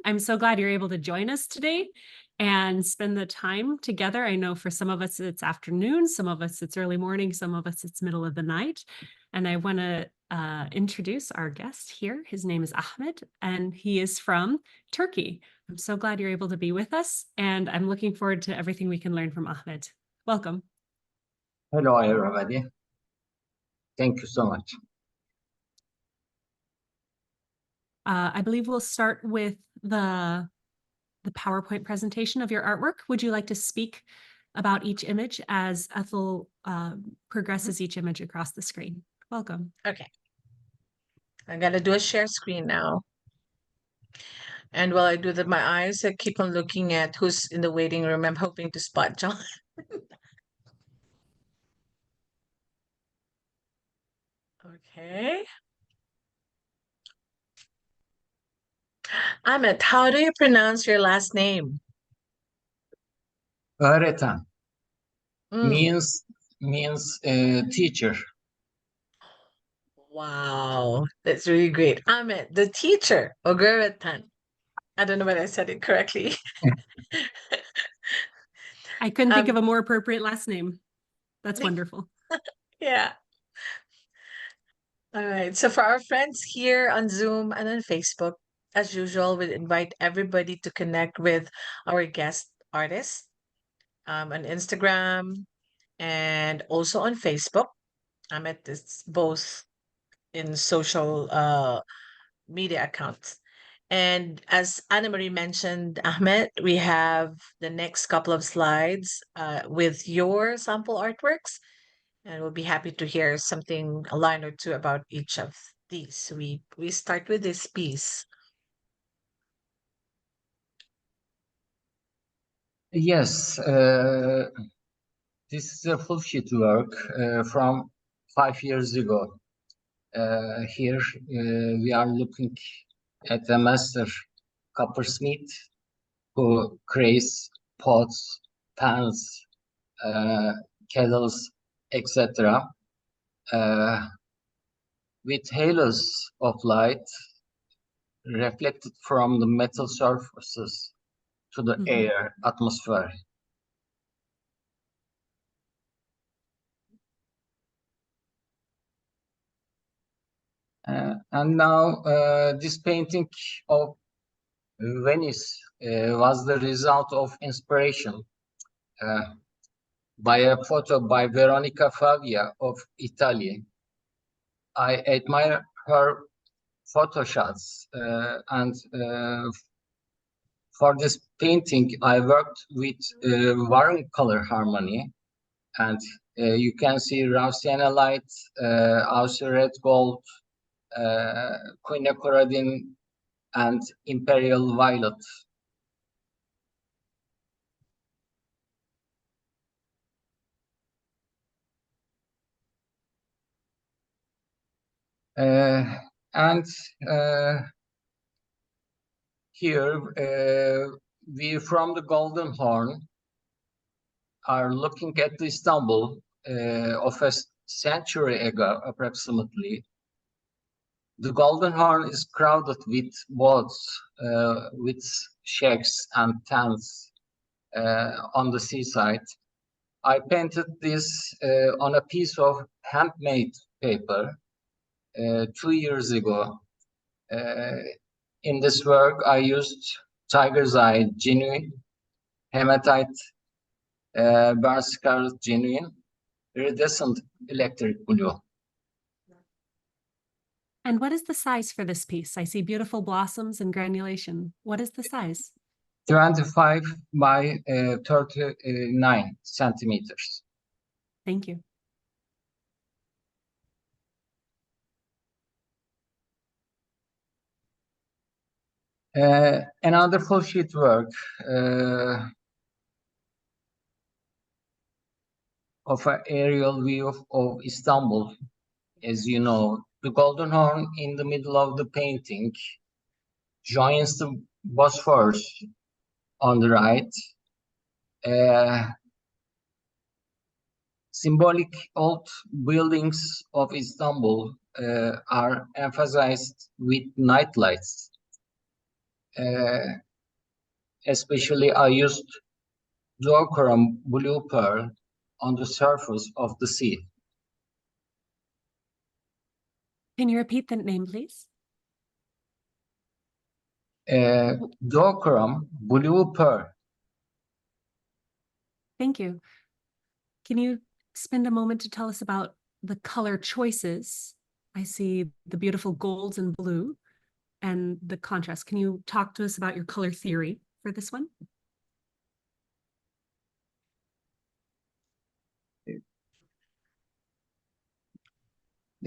I'm so glad you're able to join us today and spend the time together. I know for some of us it's afternoon, some of us it's early morning, some of us it's middle of the night. And I want to introduce our guest here. His name is Ahmet, and he is from Turkey. I'm so glad you're able to be with us, and I'm looking forward to everything we can learn from Ahmet. Welcome. Hello, everybody. Thank you so much. I believe we'll start with the PowerPoint presentation of your artwork. Would you like to speak about each image as Ethel progresses each image across the screen? Welcome. Okay. I'm gonna do a share screen now. And while I do that, my eyes I keep on looking at who's in the waiting room. I'm hoping to spot John. Okay. Ahmet, how do you pronounce your last name? Öğreten Mm, means teacher. wow, that's really great. Ahmet, the teacher, Öğreten. I don't know whether I said it correctly. I couldn't think of a more appropriate last name. That's wonderful. Yeah. All right. So for our friends here on Zoom and on Facebook, as usual, we'll invite everybody to connect with our guest artist on Instagram and also on Facebook. I'm at this both in social media accounts. And as Anna Marie mentioned, Ahmed, we have the next couple of slides with your sample artworks. And we'll be happy to hear something, a line or two about each of these. We start with this piece. Yes, this is a full sheet work from 5 years ago. Here we are looking at a master coppersmith who creates pots, pans, kettles, etc. With halos of light reflected from the metal surfaces to the air atmosphere. And now this painting of Venice was the result of inspiration by a photo by Veronica Favia of Italy. I admire her photo shots and for this painting I worked with warm color harmony, and you can see raw sienna light, Aussie red gold, quinacridone, and imperial violet. And here we from the Golden Horn are looking at the Istanbul of a century ago, approximately. The Golden Horn is crowded with boats, with shacks and tents on the seaside. I painted this on a piece of handmade paper 2 years ago. In this work, I used tiger's eye genuine, hematite, burnt scarlet genuine, iridescent electric blue. And what is the size for this piece? I see beautiful blossoms and granulation. What is the size? 25 by 39 centimeters. Thank you. Another full sheet work of an aerial view of Istanbul. As you know, the Golden Horn in the middle of the painting joins the Bosphorus on the right. Symbolic old buildings of Istanbul are emphasized with night lights. Especially I used duochrome blue pearl on the surface of the sea. Can you repeat the name, please? Duochrome blue pearl. Thank you. Can you spend a moment to tell us about the color choices? I see the beautiful golds and blue and the contrast. Can you talk to us about your color theory for this one?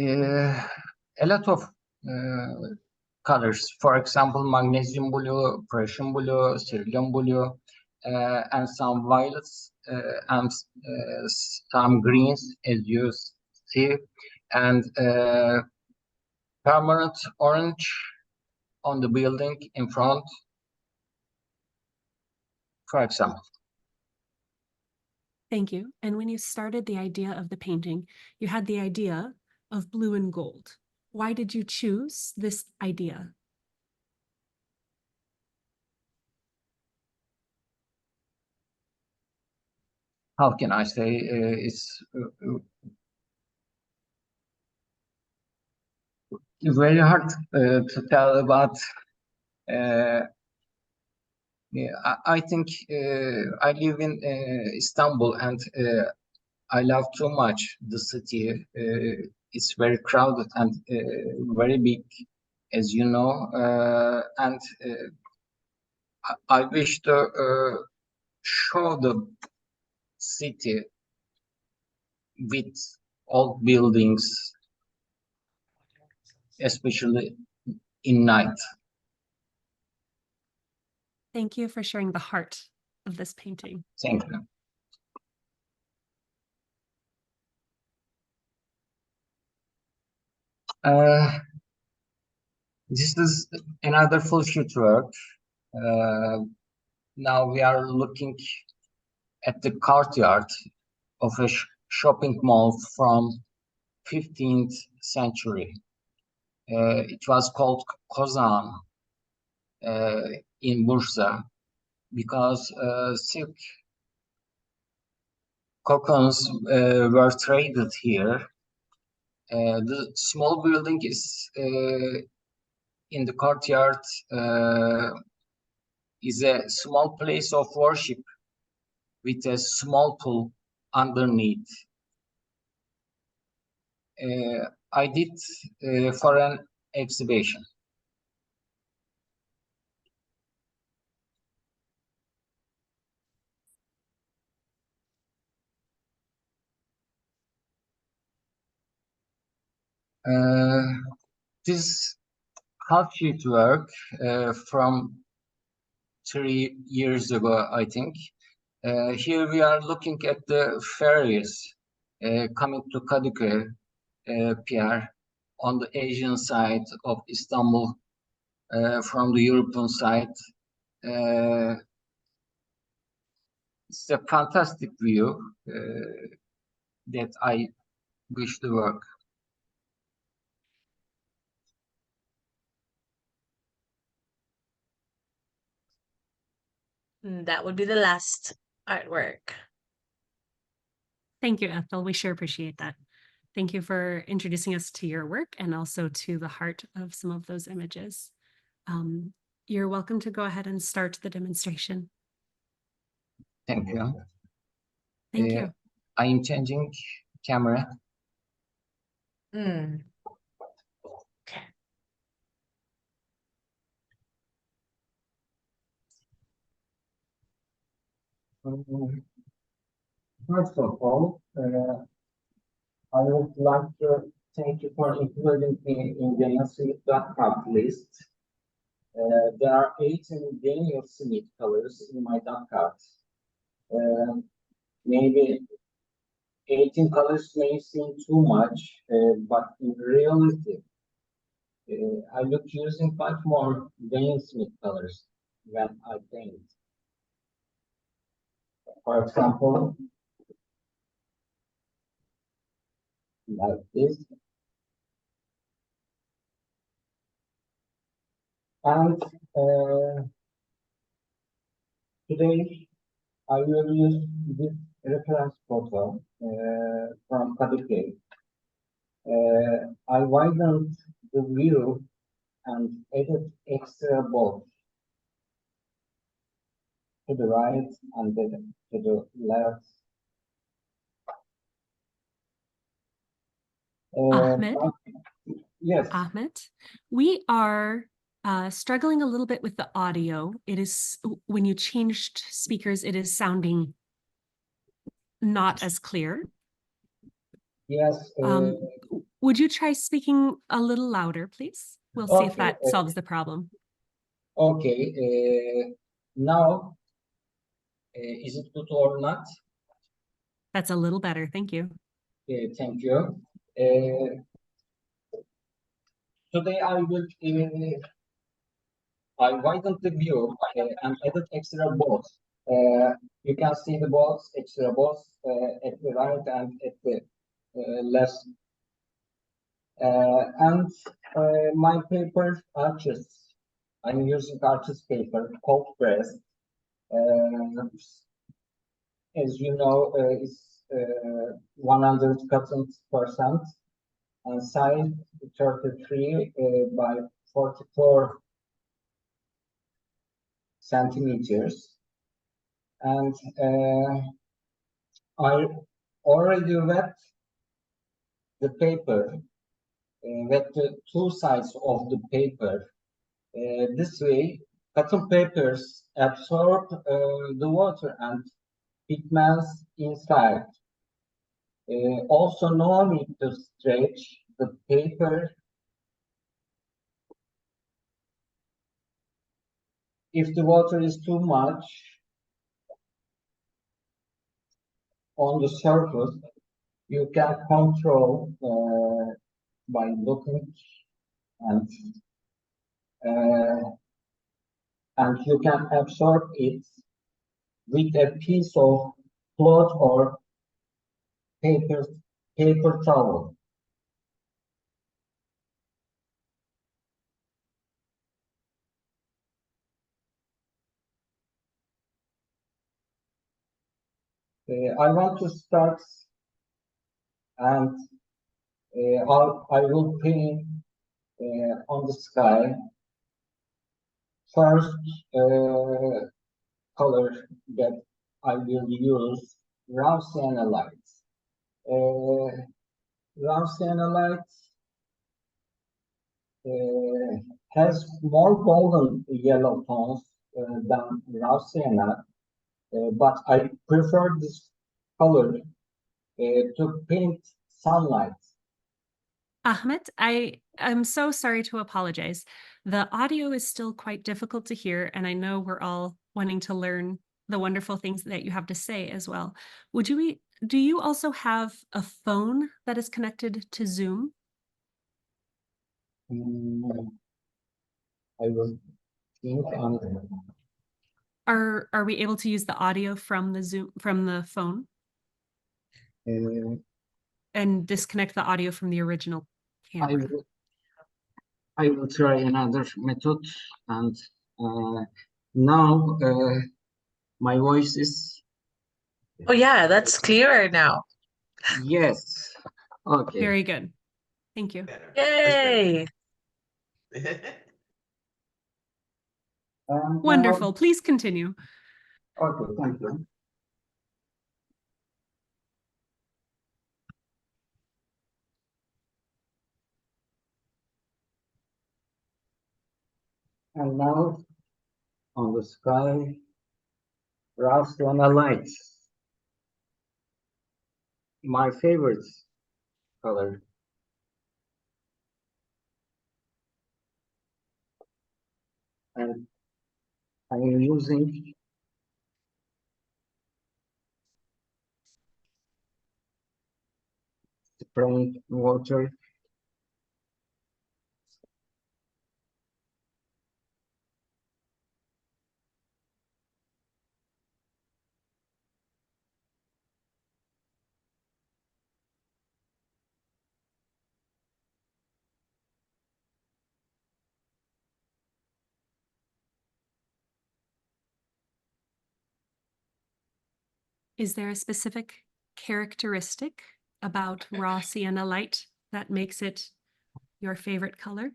A lot of colors, for example, magnesium blue, Prussian blue, cerulean blue, and some violets and some greens, as you see, and permanent orange on the building in front, for example. Thank you. And when you started the idea of the painting, you had the idea of blue and gold. Why did you choose this idea? How can I say? It's very hard to tell about. Yeah, I think I live in Istanbul, and I love too much the city. It's very crowded and very big, as you know, and I wish to show the city with old buildings, especially in night. Thank you for sharing the heart of this painting. Thank you. This is another full shoot work. Now we are looking at the courtyard of a shopping mall from 15th century. It was called Kozan in Bursa because silk cocoons were traded here. The small building is in the courtyard is a small place of worship with a small pool underneath. I did for an exhibition. This half-sheet work from 3 years ago, I think. Here we are looking at the ferries coming to Kadıköy Pier on the Asian side of Istanbul from the European side. It's a fantastic view that I wish to work. That would be the last artwork. Thank you, Ethel. We sure appreciate that. Thank you for introducing us to your work and also to the heart of some of those images. You're welcome to go ahead and start the demonstration. Thank you. Thank you. I am changing camera. Okay. First of all, I would like to thank you for including me in the Smith.com list. There are 18 Daniel Smith colors in my dot card. Maybe 18 colors may seem too much, but in reality, I look using much more Daniel Smith colors when I paint. For example, like this. And Uh, Today, I will use this reference photo from Cogley. I widened the view and added extra box to the right and to the left. Ahmed, Yes, Ahmed, we are struggling a little bit with the audio. It is, when you changed speakers, it is sounding not as clear. yes. Would you try speaking a little louder, please? We'll see if Okay, that solves the problem. okay. Now, is it good or not? That's a little better. Thank you. Thank you. Today I widened the view and added extra balls. You can see the balls, extra balls at the right and at the left. And my paper arches. I'm using arches paper, cold press. As you know, it's 100 cotton% and size 33 by 44 centimeters. And I already wet the paper, wet the two sides of the paper. This way, cotton papers absorb the water and pigments inside. Also, no need to stretch the paper. If the water is too much on the surface, you can control by looking and you can absorb it with a piece of cloth or paper towel. I want to start and I will paint on the sky. First color that I will use, raw sienna lights. Raw sienna lights has more golden yellow tones than raw sienna, but I prefer this color to paint sunlight. Ahmed, I'm so sorry to apologize. The audio is still quite difficult to hear, and I know we're all wanting to learn the wonderful things that you have to say as well. Do you also have a phone that is connected to Zoom? I will think on. Are we able to use the audio from the phone and disconnect the audio from the original camera? I will try another method, and now my voice is. Oh yeah, that's clearer now. Yes. Okay. Very good. Thank you. Yay! And Wonderful. Please continue. Okay, thank you. And now on the sky, Barcelona lights. My favorite color. And I'm using spraying water. Is there a specific characteristic about raw sienna light that makes it your favorite color?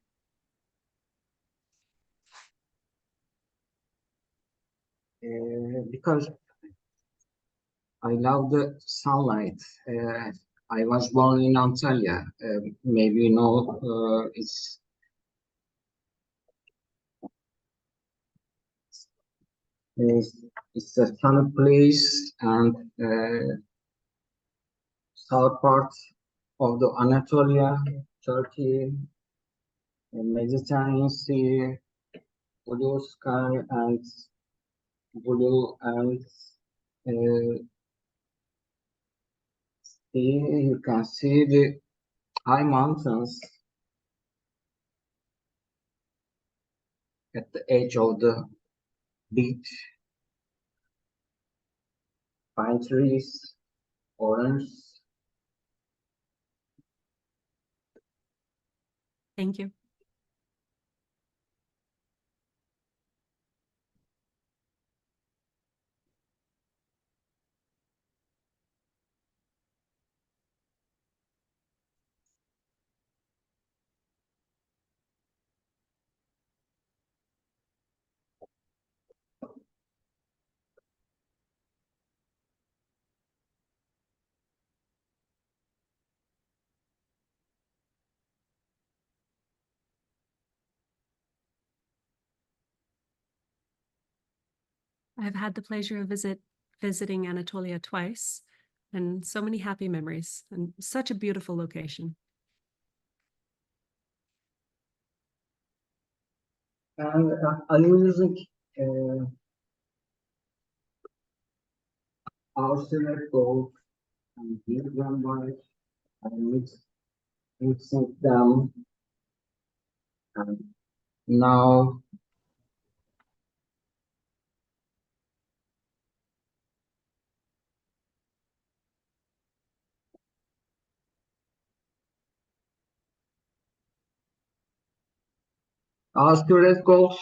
Because I love the sunlight. I was born in Antalya. Maybe you know, it's a sunny place, and south part of the Anatolia, Turkey, Mediterranean Sea, blue sky and blue and you can see the high mountains at the edge of the beach, pine trees, orange. Thank you. I've had the pleasure of visiting Anatolia twice, and so many happy memories, and such a beautiful location. And I'm using arsenal gold and deep white and mixing them, and now Azure gold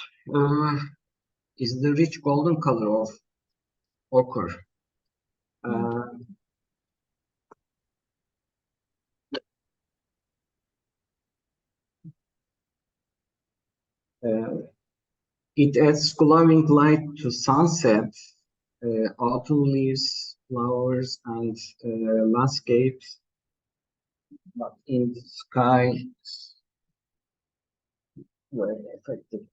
is the rich golden color of ochre. It adds glowing light to sunset, autumn leaves, flowers, and landscapes. But in the sky, it's very effective.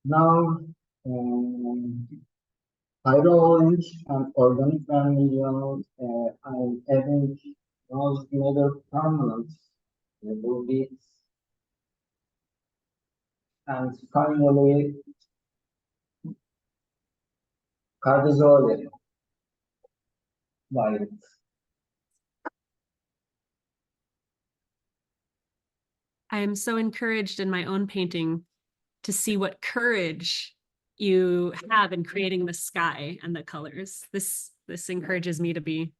Now, pyro orange and organic vermilion, I'm adding those nether permanent blue beads, and finally cardizole violet. I am so encouraged in my own painting to see what courage you have in creating the sky and the colors. This encourages me to be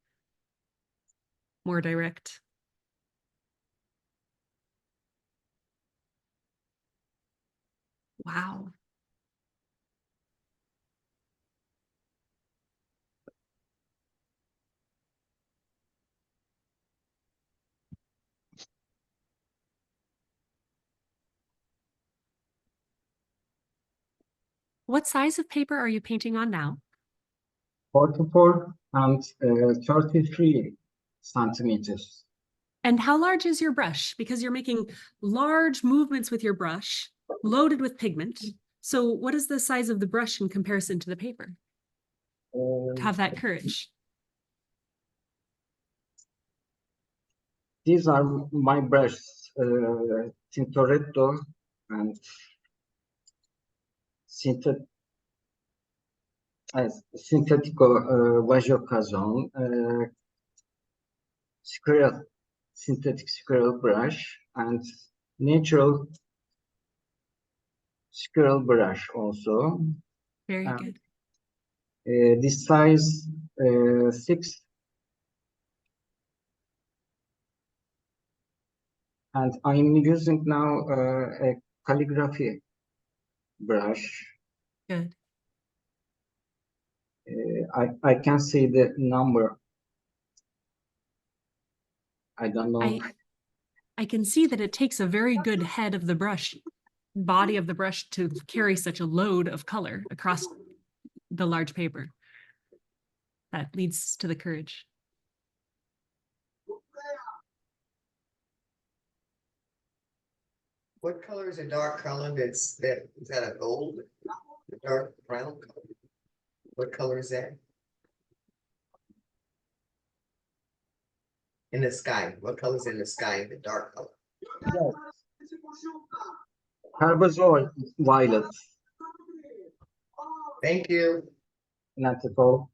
more direct. Wow. What size of paper are you painting on now? 44 and 33 centimeters. And how large is your brush? Because you're making large movements with your brush, loaded with pigment. So what is the size of the brush in comparison to the paper? To have that courage. These are my brushes, Tintoretto and Sintetico Vajocazon, synthetic squirrel brush, and natural squirrel brush also. Very good. This size 6 And I'm using now a calligraphy brush. Good. I can see the number. I don't know. I can see that it takes a very good head of the brush, body of the brush, to carry such a load of color across the large paper. That leads to the courage. What color is a dark color is that a gold? A dark brown color? What color is that? In the sky, what color is in the sky in the dark color? Yes. Carbazole violet. Thank you. Not at all.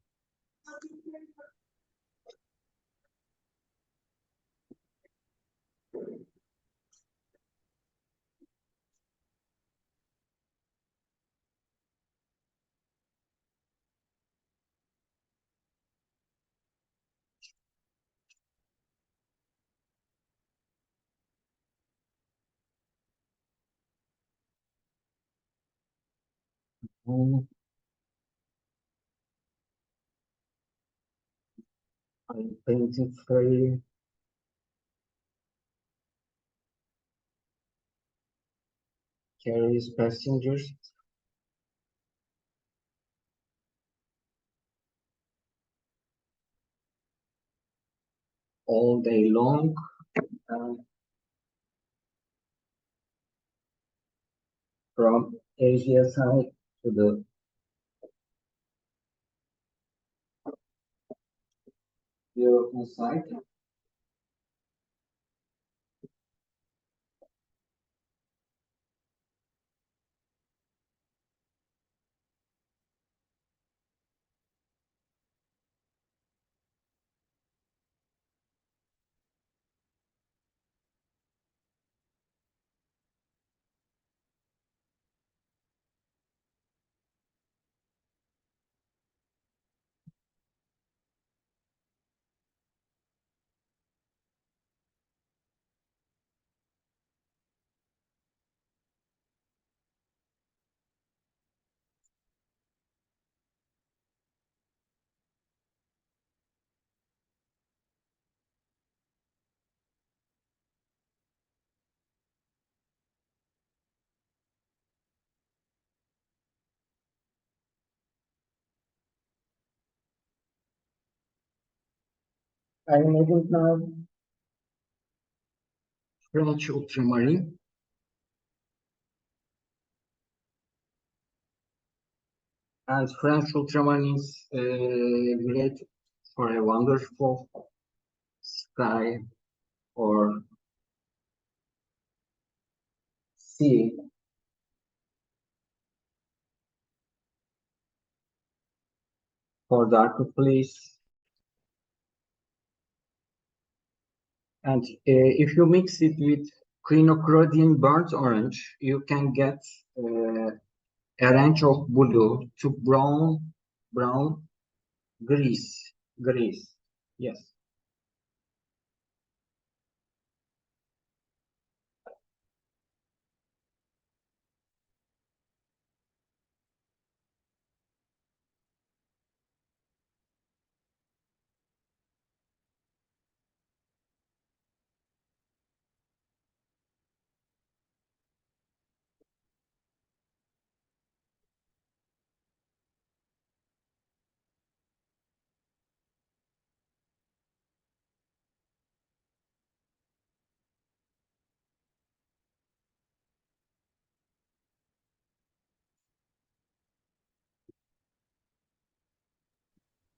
I'm painting very carries passengers. All day long. From Asia side to the European side. I'm able now French ultramarine. And French ultramarine is great for a wonderful sky or sea. For darker place. And if you mix it with quinacridone burnt orange, you can get a range of blue to brown, grease. Yes.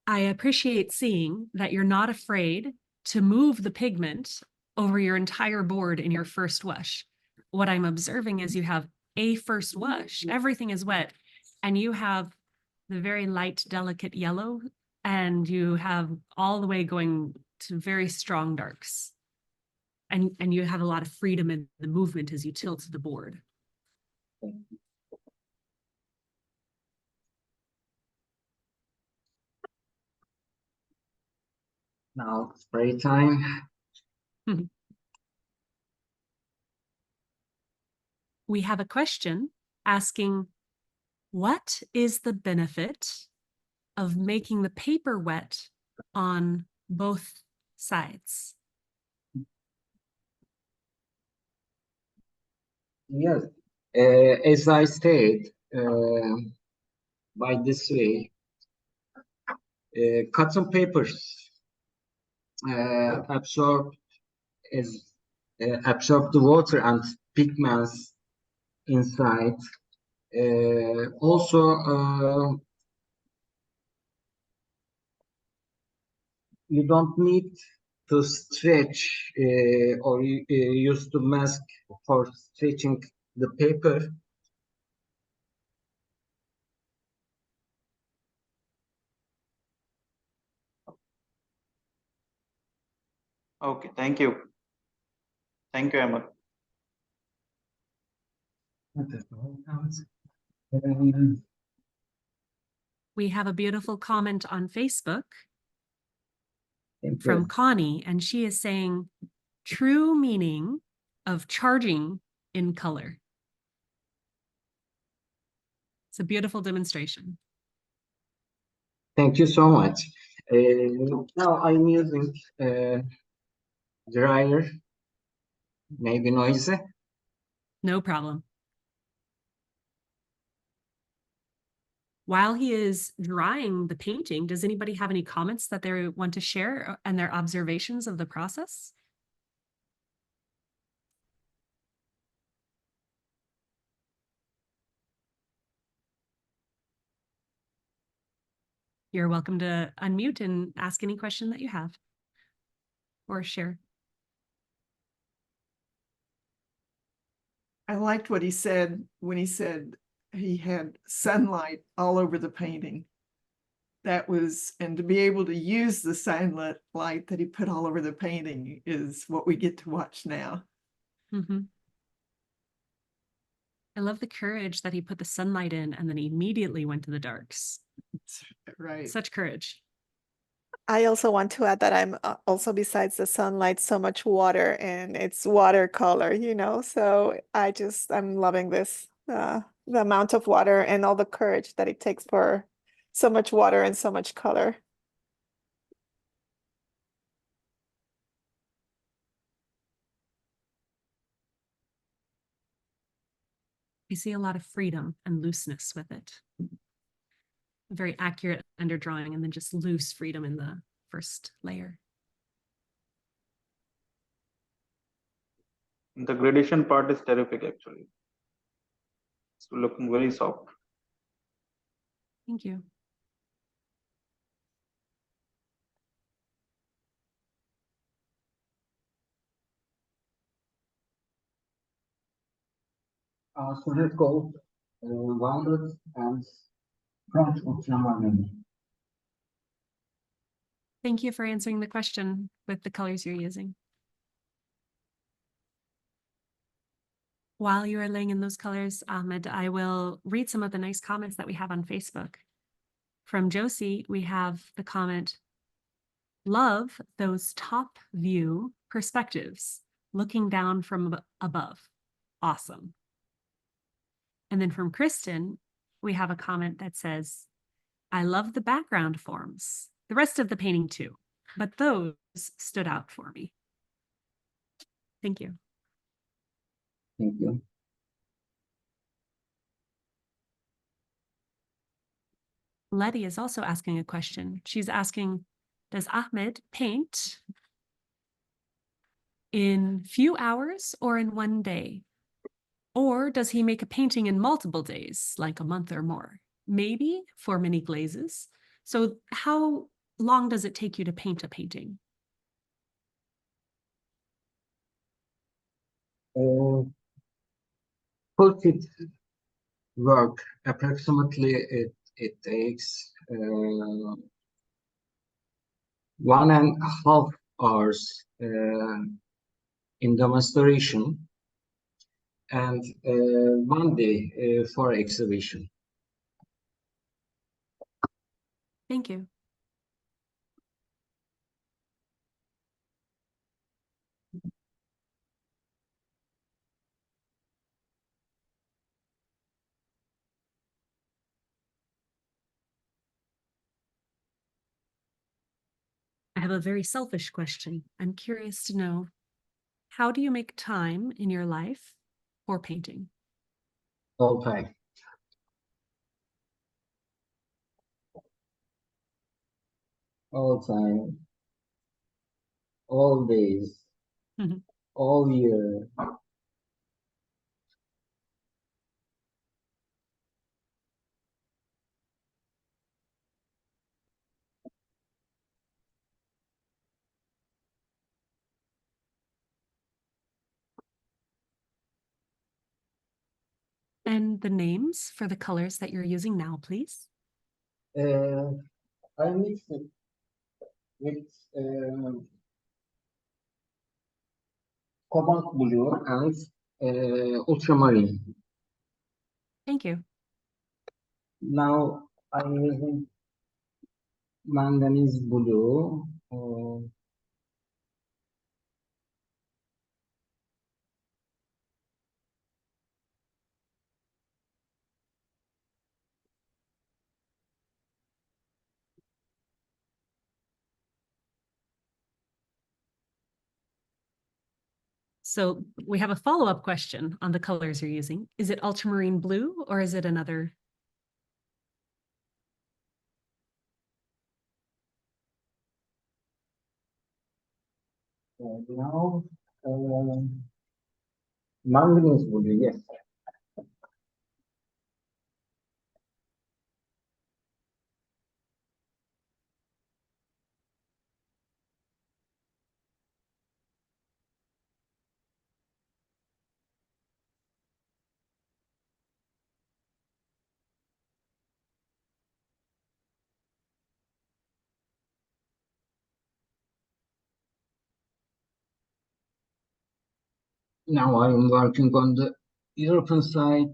I appreciate seeing that you're not afraid to move the pigment over your entire board in your first wash. What I'm observing is you have a first wash, everything is wet, and you have the very light, delicate yellow, and you have all the way going to very strong darks. And you have a lot of freedom in the movement as you tilt the board. Now spray time. we have a question asking, what is the benefit of making the paper wet on both sides? Yes, as I said, by this way, cotton papers absorb the water and pigments inside. Also, you don't need to stretch or use the mask for stretching the paper. Okay, thank you. Thank you, Ahmet. We have a beautiful comment on Facebook Thank from you. Connie, and she is saying, true meaning of charging in color. It's a beautiful demonstration. Thank you so much. Now I'm using dryer, maybe noisy. No problem. While he is drying the painting, does anybody have any comments that they want to share and their observations of the process? You're welcome to unmute and ask any question that you have or share. I liked what he said when he said he had sunlight all over the painting. That was, and to be able to use the sunlight light that he put all over the painting is what we get to watch now. Mhm. I love the courage that he put the sunlight in and then he immediately went to the darks. Right. Such courage. I also want to add that I'm also, besides the sunlight, so much water, and it's watercolor, so I'm loving this, the amount of water and all the courage that it takes for so much water and so much color. You see a lot of freedom and looseness with it. A very accurate underdrawing and then just loose freedom in the first layer. The gradation part is terrific, actually. It's looking very soft. Thank you. So let's go violet and French ultramarine. Thank you for answering the question with the colors you're using. While you are laying in those colors, Ahmed, I will read some of the nice comments that we have on Facebook. From Josie, we have the comment, love those top view perspectives, looking down from above. Awesome. And then from Kristen, we have a comment that says, I love the background forms, the rest of the painting too, but those stood out for me. Thank you. Thank you. Letty is also asking a question. She's asking, does Ahmed paint in few hours or in one day? Or does he make a painting in multiple days, like a month or more? Maybe for many glazes. So how long does it take you to paint a painting? Full fit work, approximately it takes 1.5 hours in demonstration and 1 day for exhibition. Thank you. have a very selfish question. I'm curious to know, how do you make time in your life for painting? All time. All time. All days. Mhm. All year. And the names for the colors that you're using now, please. I mix it with cobalt blue and ultramarine. Thank you. Now I'm using manganese blue. So we have a follow-up question on the colors you're using. Is it ultramarine blue or is it another? Now manganese blue, yes. Now I am working on the European side.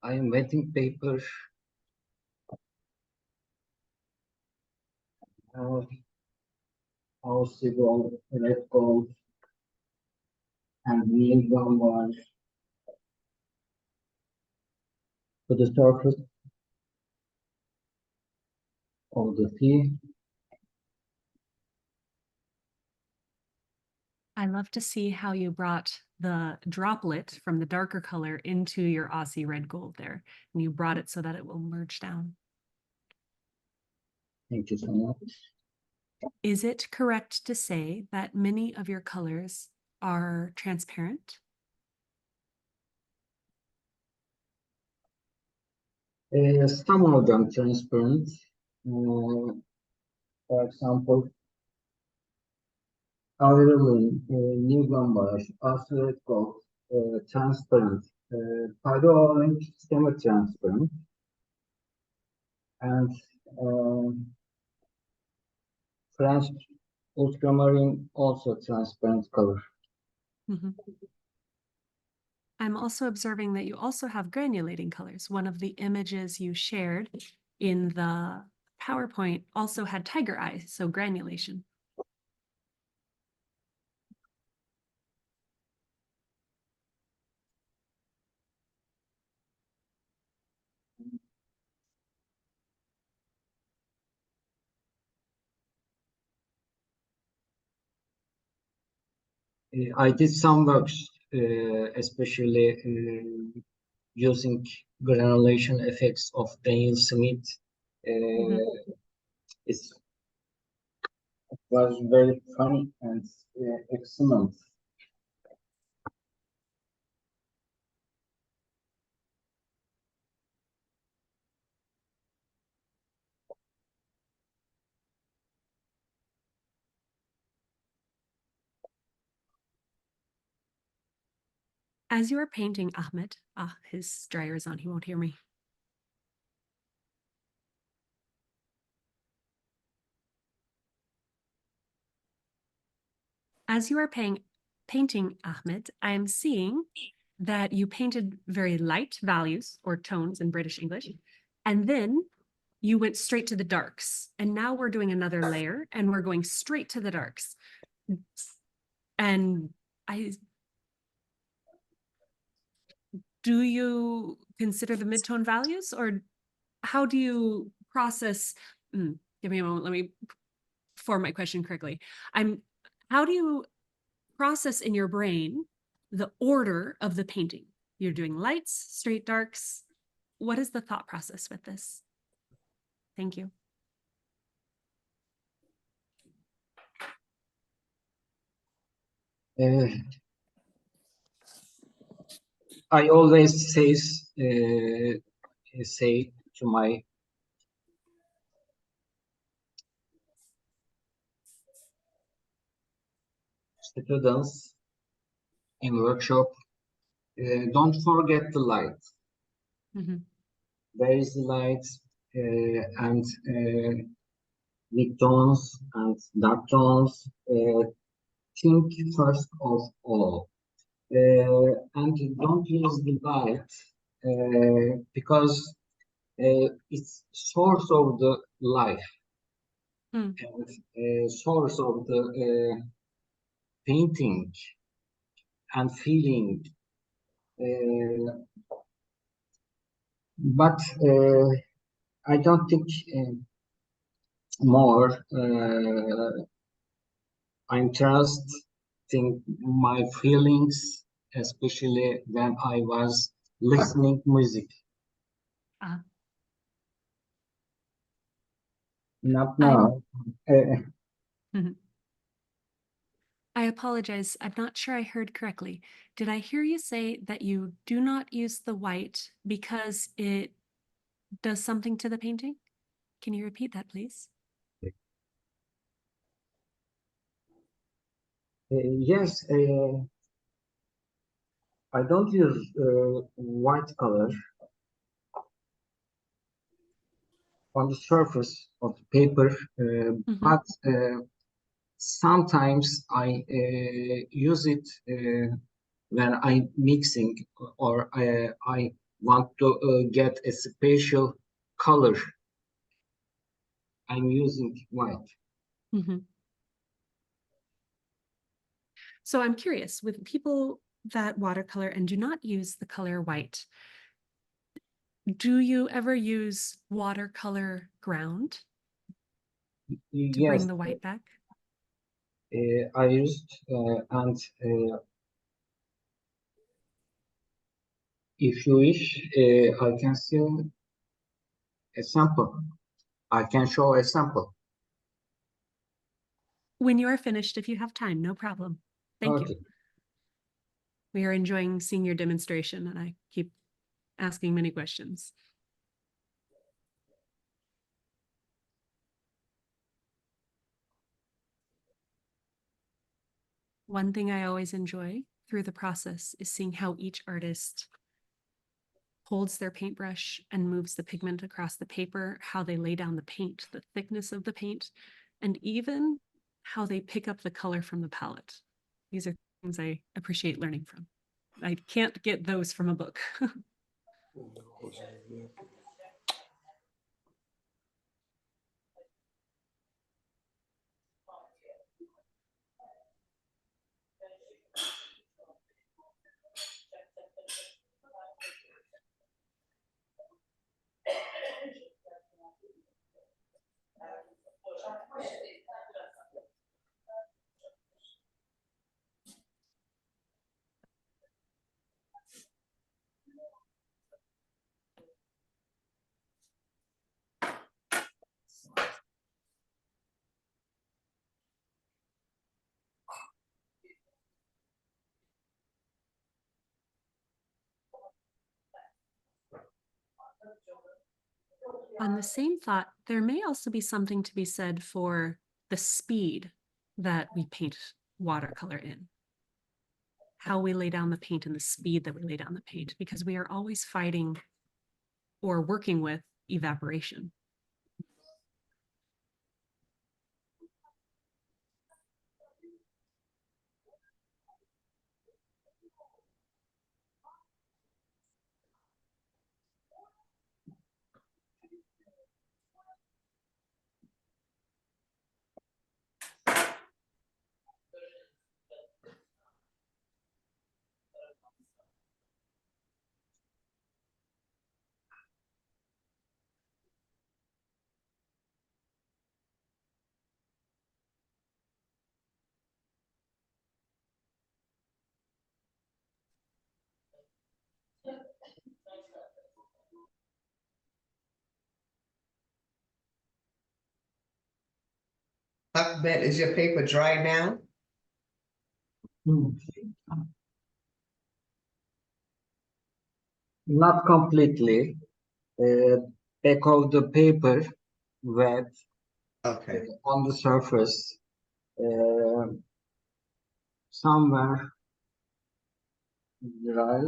I am wetting paper. Also gold, red gold, and green one to the surface of the sea. I love to see how you brought the droplet from the darker color into your Aussie red gold there. And you brought it so that it will merge down. Thank you so much. Is it correct to say that many of your colors are transparent? Some of them transparent. For example, Aurelin, New Gambarash, Red Gold, transparent, Pyro Orange, semi-transparent, and French ultramarine, also transparent color. Mhm. I'm also observing that you also have granulating colors. One of the images you shared in the PowerPoint also had tiger eyes, so granulation. I did some works, especially using granulation effects of Daniel Smith. It was very funny and excellent. As you are painting Ahmet, his dryer is on, he won't hear me. as you are painting, Ahmed, I am seeing that you painted very light values or tones in British English, and then you went straight to the darks. And now we're doing another layer and we're going straight to the darks. And do you consider the midtone values, or how do you process? Give me a moment. Let me form my question correctly. How do you process in your brain the order of the painting? You're doing lights, straight, darks. What is the thought process with this? Thank you. I always say to my students in workshop, don't forget the light. There is light and mid tones and dark tones. Think first of all, and don't use the light because it's source of the life and source of the painting and feeling. But I don't think more. I'm trusting my feelings, especially when I was listening music. Not now. I apologize. I'm not sure I heard correctly. Did I hear you say that you do not use the white because it does something to the painting? Can you repeat that, please? Yes, I don't use white color on the surface of the paper, but sometimes I use it when I'm mixing or I want to get a special color. I'm using white. So I'm curious, with people that watercolor and do not use the color white, do you ever use watercolor ground to Yes, bring the white back? I used and if you wish, I can see a sample. I can show a sample. When you are finished, if you have time, no problem. Thank Okay. you. We are enjoying seeing your demonstration, and I keep asking many questions. One thing I always enjoy through the process is seeing how each artist holds their paintbrush and moves the pigment across the paper, how they lay down the paint, the thickness of the paint, and even how they pick up the color from the palette. These are things I appreciate learning from. I can't get those from a book. On the same thought, there may also be something to be said for the speed that we paint watercolor in. How we lay down the paint and the speed that we lay down the paint, because we are always fighting or working with evaporation. Ahmet, is your paper dry now? Not completely. Back of the paper wet Okay. on the surface. Somewhere dry.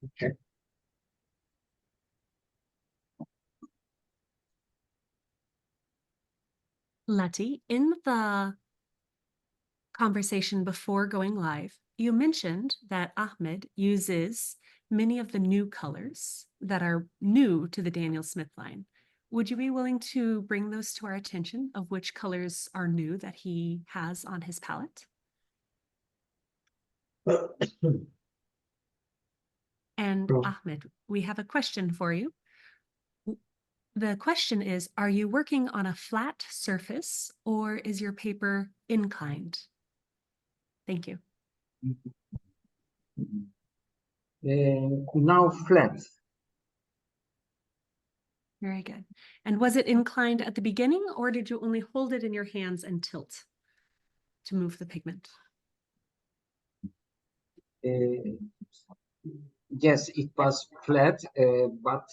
Okay. Letty, in the conversation before going live, you mentioned that Ahmed uses many of the new colors that are new to the Daniel Smith line. Would you be willing to bring those to our attention of which colors are new that he has on his palette? And Sure. Ahmed, we have a question for you. The question is, are you working on a flat surface or is your paper inclined? Thank you. Now flat. Very good. And was it inclined at the beginning or did you only hold it in your hands and tilt to move the pigment? Yes, it was flat, but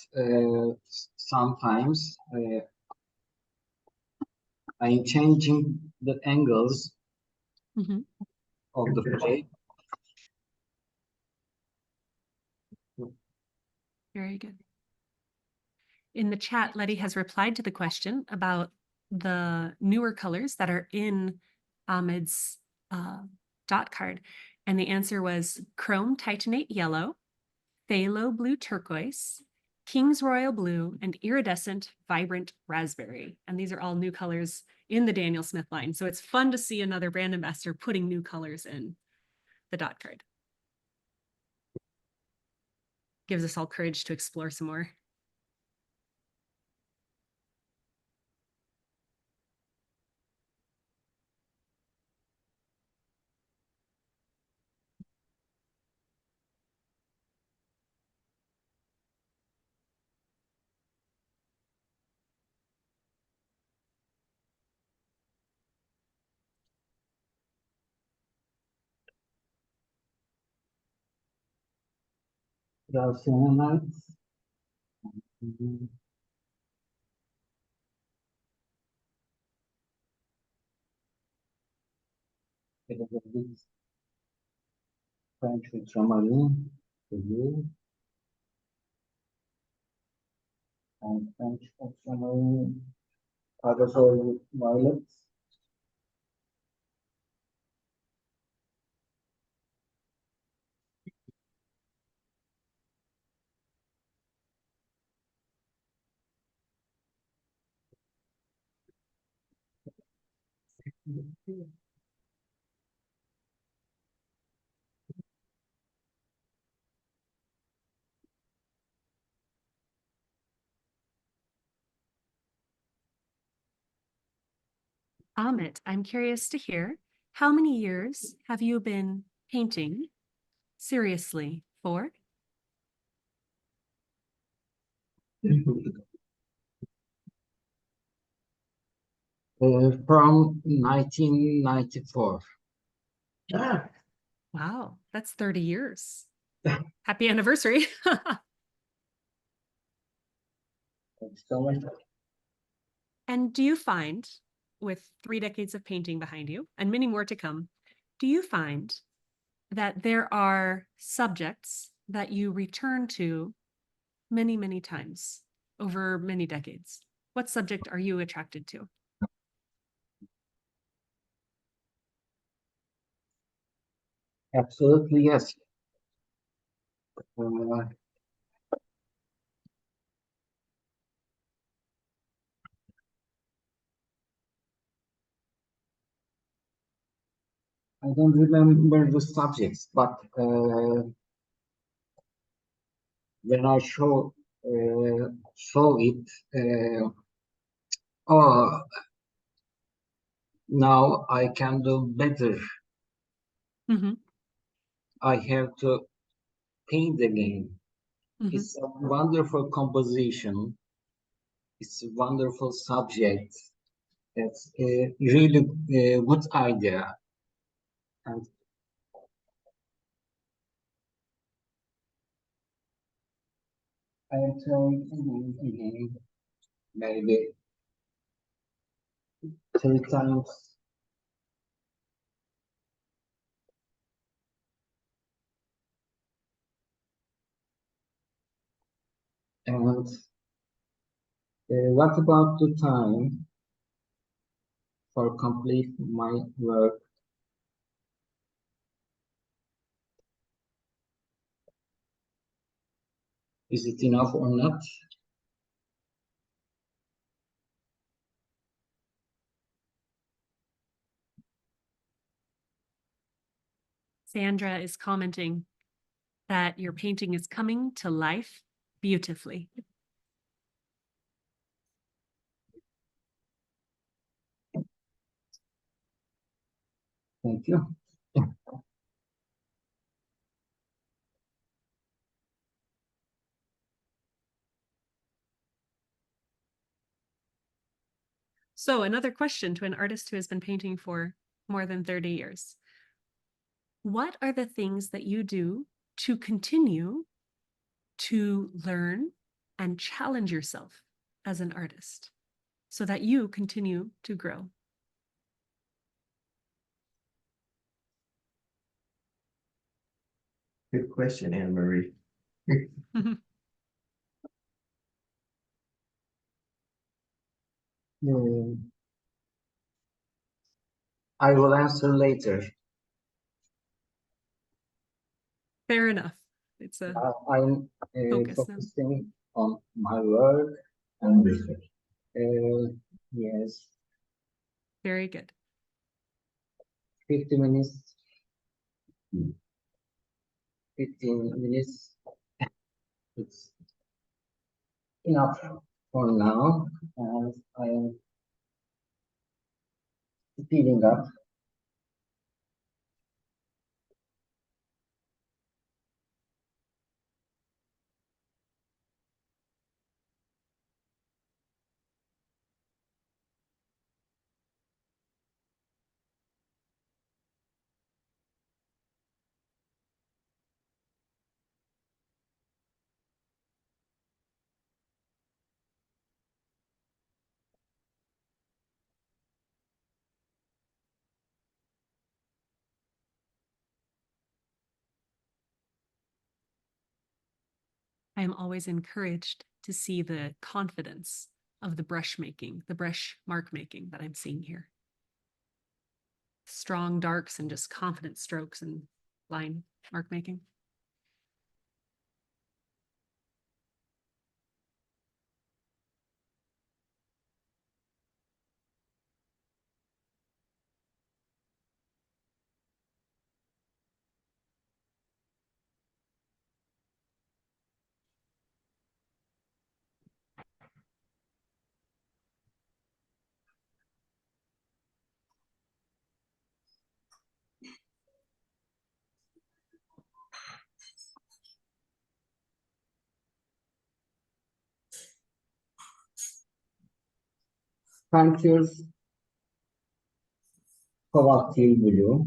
sometimes I'm changing the angles Mhm. of the plate. Very good. In the chat, Letty has replied to the question about the newer colors that are in Ahmed's dot card. And the answer was chrome titanate yellow, phthalo blue turquoise, King's Royal blue, and iridescent vibrant raspberry. And these are all new colors in the Daniel Smith line. So it's fun to see another brand ambassador putting new colors in the dot card. Gives us all courage to explore some more. Nights. French ultramarine, blue, and French ultramarine, parasol violet. Ahmet, I'm curious to hear, how many years have you been painting seriously for? From 1994. Ah, Wow, that's 30 years. Happy anniversary. Thanks so much. And do you find, with 3 decades of painting behind you and many more to come, do you find that there are subjects that you return to many, many times over many decades? What subject are you attracted to? Absolutely, yes. Uh, I don't remember the subjects, but when I show it, oh, now I can do better. Mhm, I have to paint again. mhm. It's a wonderful composition. It's a wonderful subject. It's a really good idea. And I'm trying again, maybe 3 times. And what about the time for complete my work? Is it enough or not? Sandra is commenting that your painting is coming to life beautifully. Thank you. So another question to an artist who has been painting for more than 30 years. What are the things that you do to continue to learn and challenge yourself as an artist so that you continue to grow? Good question, Anne Marie. I will answer later. Fair enough. It's a I'm focus now. focusing on my work and research. Yes, Very good. 50 minutes, 15 minutes. It's enough for now, and I am speeding up. I am always encouraged to see the confidence of the brush making, the brush mark making that I'm seeing here. Strong darks and just confident strokes and line mark making. Thank you, Cogley Blue.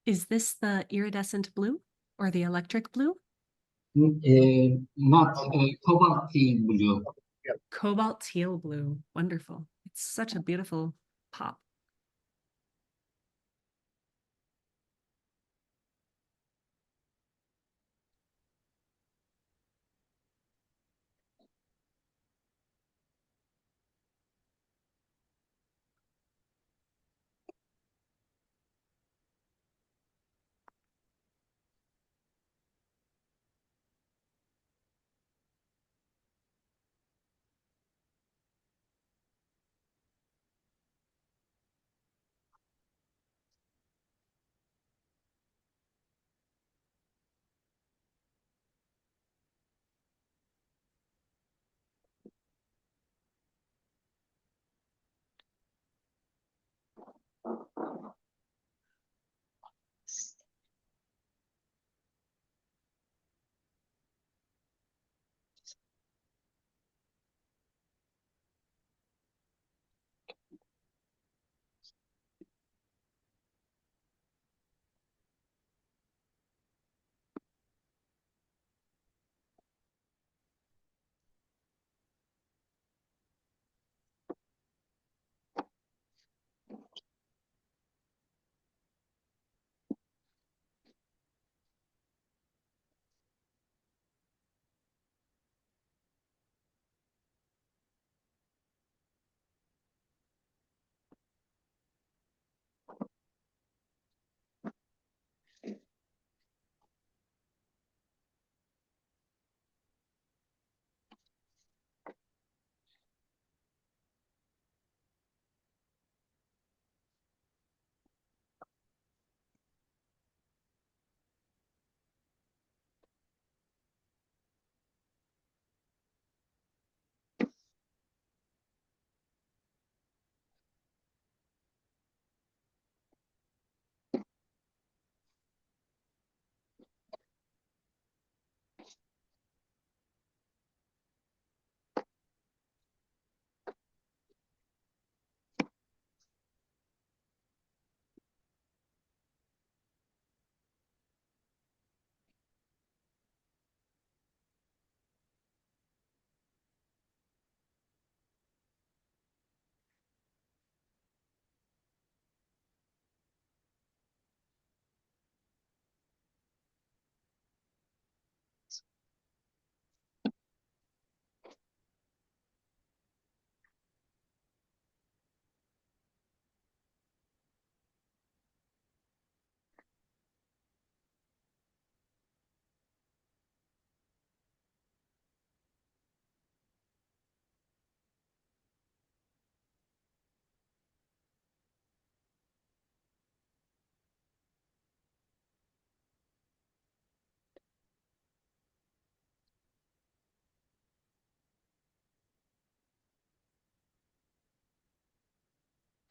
Is this the iridescent blue or the electric blue? Not Cogley Blue. Cobalt teal blue. Wonderful. It's such a beautiful pop.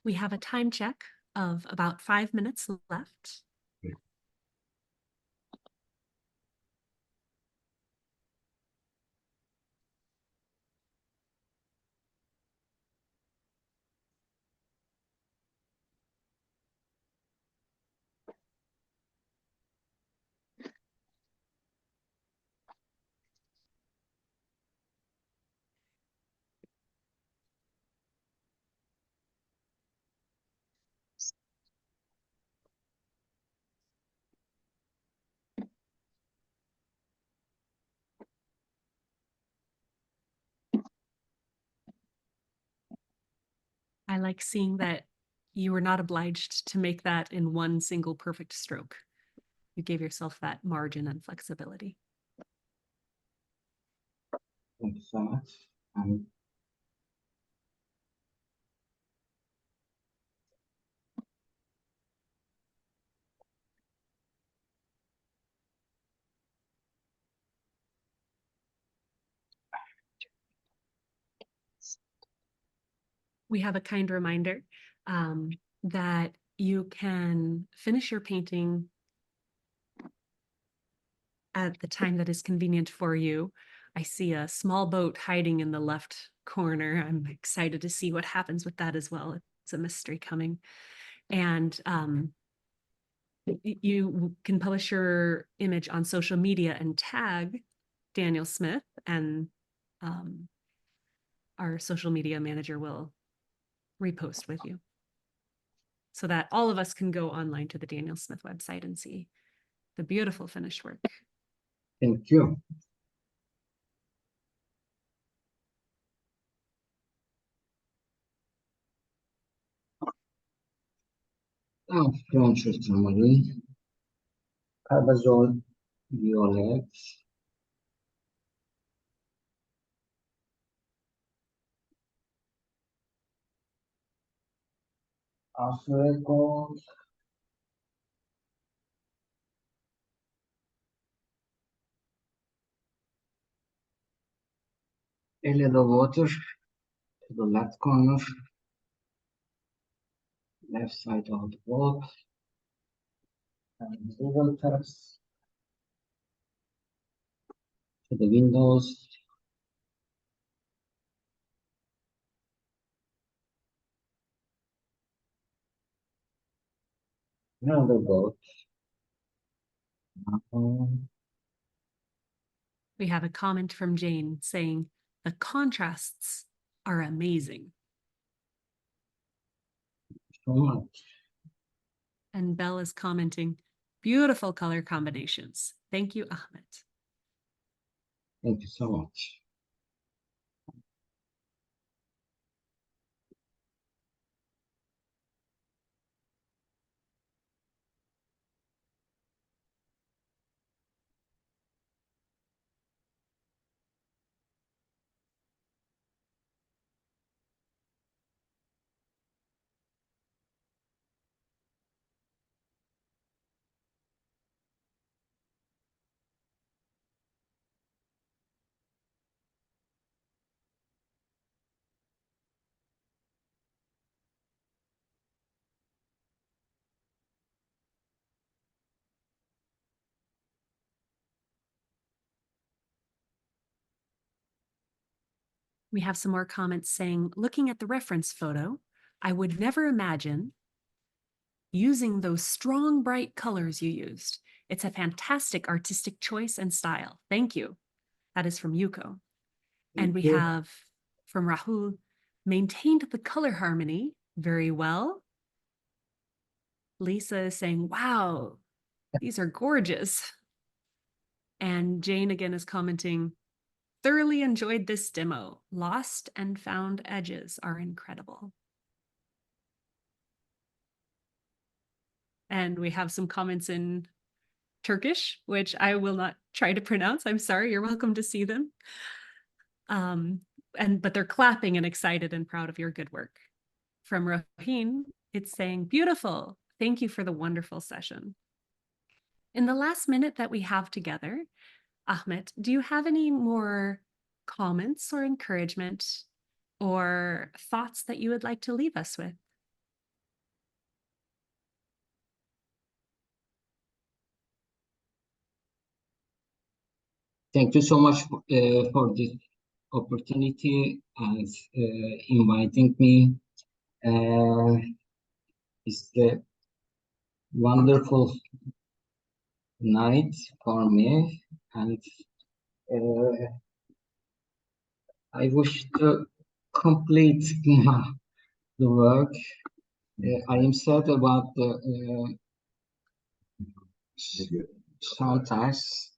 We have a time check of about 5 minutes left. I like seeing that you were not obliged to make that in one single perfect stroke. You gave yourself that margin and flexibility. Thank you so much. And We have a kind reminder that you can finish your painting at the time that is convenient for you. I see a small boat hiding in the left corner. I'm excited to see what happens with that as well. It's a mystery coming. And you can publish your image on social media and tag Daniel Smith, and our social media manager will repost with you so that all of us can go online to the Daniel Smith website and see the beautiful finished work. Thank you. French ultramarine, carbazole violet, azure gold, a little water to the left corner, left side of the wall, and little text to the windows. Another goat. We have a comment from Jane saying, the contrasts are amazing. So much. And Belle is commenting, beautiful color combinations. Thank you, Ahmet. Thank you so much. We have some more comments saying, looking at the reference photo, I would never imagine using those strong, bright colors you used. It's a fantastic artistic choice and style. Thank you. That is from Yuko. And we Thank you. have from Rahul, maintained the color harmony very well. Lisa is saying, wow, these are gorgeous. And Jane again is commenting, thoroughly enjoyed this demo. Lost and found edges are incredible. And we have some comments in Turkish, which I will not try to pronounce. I'm sorry, you're welcome to see them. But they're clapping and excited and proud of your good work. From Rohin, it's saying, beautiful. Thank you for the wonderful session. In the last minute that we have together, Ahmet, do you have any more comments or encouragement or thoughts that you would like to leave us with? Thank you so much for this opportunity and inviting me. It's a wonderful night for me, and I wish to complete the work. I am sad about the sometimes.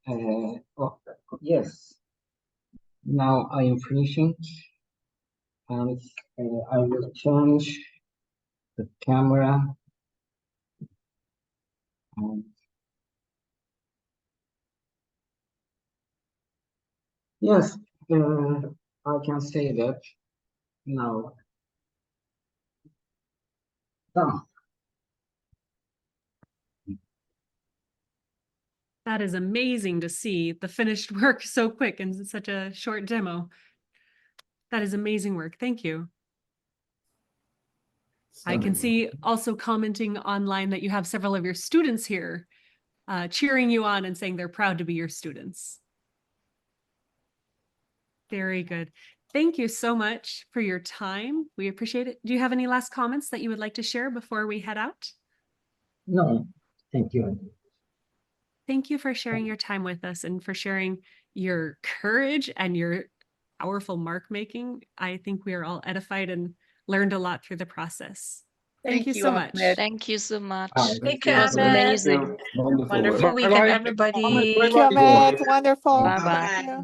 Oh, yes. Now I am finishing, and I will change the camera. And yes, I can say that now. Done. That is amazing to see the finished work so quick in such a short demo. That is amazing work. Thank you. I can see also commenting online that you have several of your students here cheering you on and saying they're proud to be your students. Very good. Thank you so much for your time. We appreciate it. Do you have any last comments that you would like to share before we head out? No, thank you. Thank you for sharing your time with us and for sharing your courage and your powerful mark making. I think we are all edified and learned a lot through the process. Thank Thank you you, so much. Ahmet. Thank you so much. Thank you, It was Ahmet. amazing. Wonderful. Wonderful weekend, everybody. Thank you, Ahmet. Wonderful. Bye-bye. Thank you.